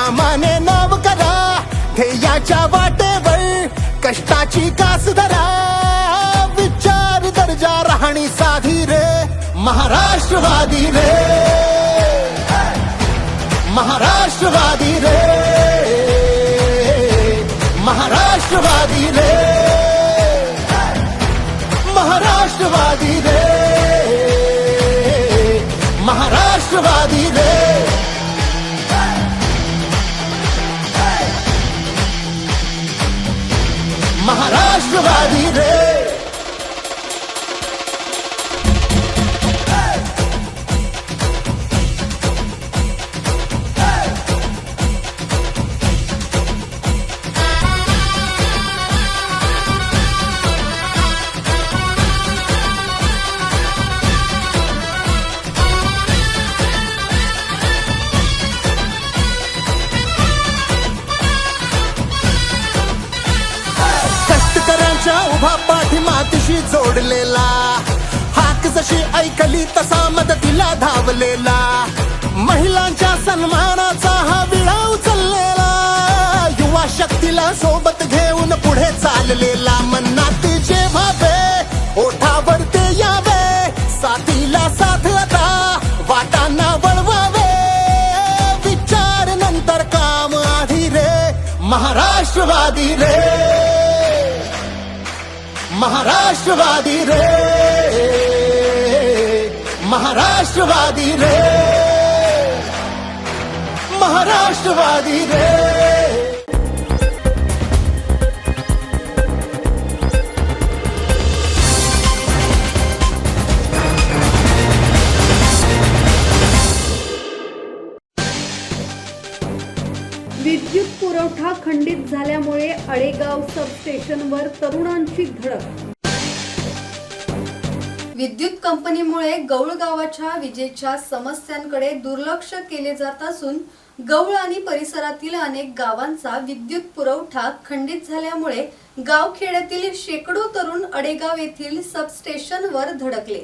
कामाने नाव करा, ध्येयाच्या वाटेवर कष्टाची कास धरा. विचार दर्जा राहणी साधी रे, महाराष्ट्रवादी रे, महाराष्ट्रवादी रे, महाराष्ट्रवादी रे, महाराष्ट्रवादी रे, महाराष्ट्रवादी रे. महाराष्ट्रवादी रे. उभा पाठीमातीशी जोडलेला, हाक जशी ऐकली तसा मदतीला धावलेला, महिलांच्या सन्मानाचा हा विळा उचललेला, युवा शक्तीला सोबत घेऊन पुढे चाललेला. मनात जे भावे ओठावर ते यावे, साथीला साथ आता वाटांना वळवावे. विचार नंतर काम आधी रे, महाराष्ट्रवादी रे, महाराष्ट्रवादी रे, महाराष्ट्रवादी रे, महाराष्ट्रवादी रे. विद्युत पुरवठा खंडित झाल्यामुळे अळेगाव सबस्टेशनवर तरुणांची धडक. विद्युत कंपनीमुळे गौळ गावाच्या विजेच्या समस्यांकडे दुर्लक्ष केले जात असून गौळ आणि परिसरातील अनेक गावांचा विद्युत पुरवठा खंडित झाल्यामुळे गावखेड्यातील शेकडो तरुण अळेगाव येथील सबस्टेशनवर धडकले.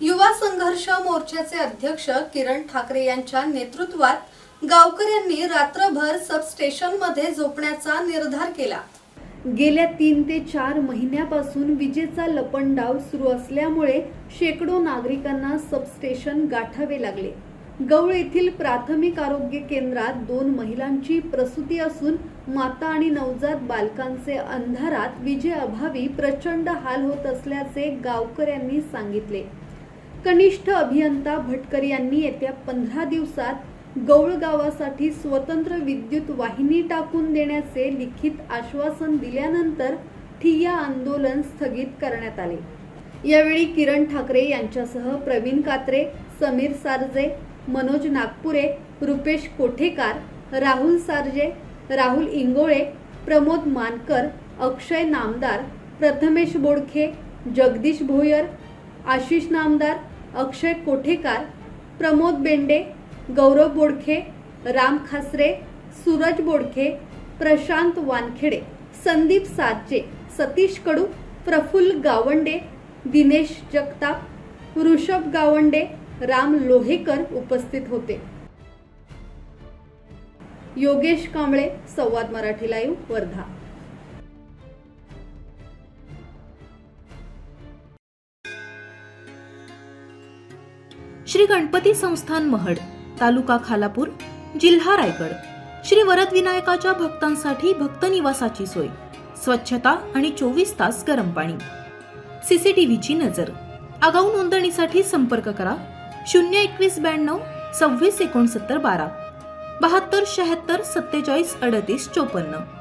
युवा संघर्ष मोर्चाचे अध्यक्ष किरण ठाकरे यांच्या नेतृत्वात गावकऱ्यांनी रात्रभर सबस्टेशनमध्ये झोपण्याचा निर्धार केला. गेल्या 3 ते 4 महिन्यापासून विजेचा लपंडाव सुरू असल्यामुळे शेकडो नागरिकांना सबस्टेशन गाठावे लागले. गौळ येथील प्राथमिक आरोग्य केंद्रात 2 महिलांची प्रसूती असून माता आणि नवजात बालकांचे अंधारात विजेअभावी प्रचंड हाल होत असल्याचे गावकऱ्यांनी सांगितले. कनिष्ठ अभियंता भटकर यांनी येत्या 15 दिवसात गौळ गावासाठी स्वतंत्र विद्युत वाहिनी टाकून देण्याचे लिखित आश्वासन दिल्यानंतर ठिय्या आंदोलन स्थगित करण्यात आले. यावेळी किरण ठाकरे यांच्यासह प्रवीण कात्रे, समीर सार्जे, मनोज नागपुरे, रुपेश कोठेकार, राहुल सार्जे, राहुल इंगोळे, प्रमोद मानकर, अक्षय नामदार, प्रथमेश बोडखे, जगदीश भोयर, आशिष नामदार, अक्षय कोठेकार, प्रमोद बेंडे, गौरव बोडखे, राम खासरे, सूरज बोडखे, प्रशांत वानखेडे, संदीप साचे, सतीश कडू, प्रफुल्ल गावंडे, दिनेश जगताप, ऋषभ गावंडे, राम लोहेकर उपस्थित होते. योगेश कांबळे, संवाद मराठी लाईव्ह, वर्धा. श्री गणपती संस्थान महड, तालुका खालापूर, जिल्हा रायगड. श्री वरद विनायकाच्या भक्तांसाठी भक्त निवासाची सोय, स्वच्छता आणि 24 तास गरम पाणी. सीसीटीव्हीची नजर. आगाऊ नोंदणीसाठी संपर्क करा 02192 26 69 12 72 76 47 38 54.